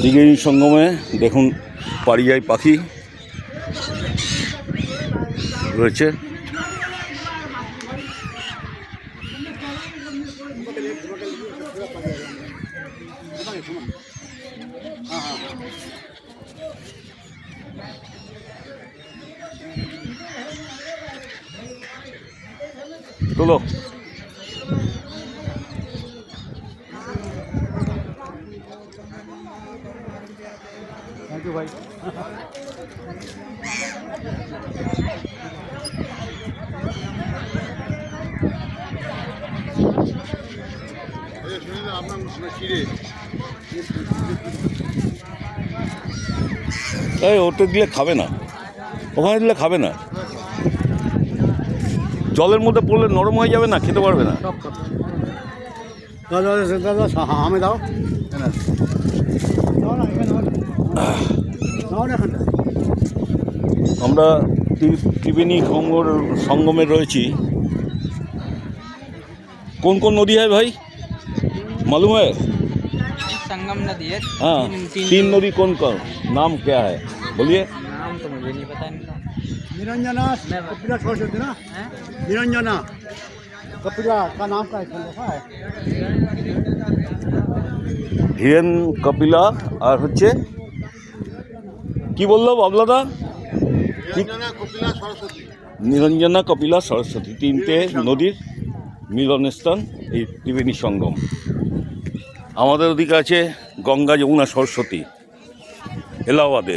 ত্রিবেণী সঙ্গমে দেখুন পারিজাই পাখি রয়েছে। চলো थैंक यू भाई। এই ওটা দিলে খাবে না, ওখানে দিলে খাবে না, জলের মধ্যে পড়লে নরম হয়ে যাবে না, খেতে পারবে না। दादा दादा हाँ हमें दाओ আমরা ত্রিবেণী সঙ্গমে রয়েছি। कौन कौन नदी है भाई मालूम है? संगम नदी है। हाँ, तीन नदी कौन कौन, नाम क्या है बोलिए? नाम तो मुझे नहीं पता इनका। निरंजना कपिला छोड़ देते ना, निरंजना कपिला का नाम का है। হিরেন কপিলা আর হচ্ছে কি বললো বাবলাদা? নিরঞ্জনা কপিলা সরস্বতী, তিনটে নদীর মিলনস্থান এই ত্রিবেণী সঙ্গম। আমাদের ওদিকে আছে গঙ্গা যমুনা সরস্বতী এলাহাবাদে।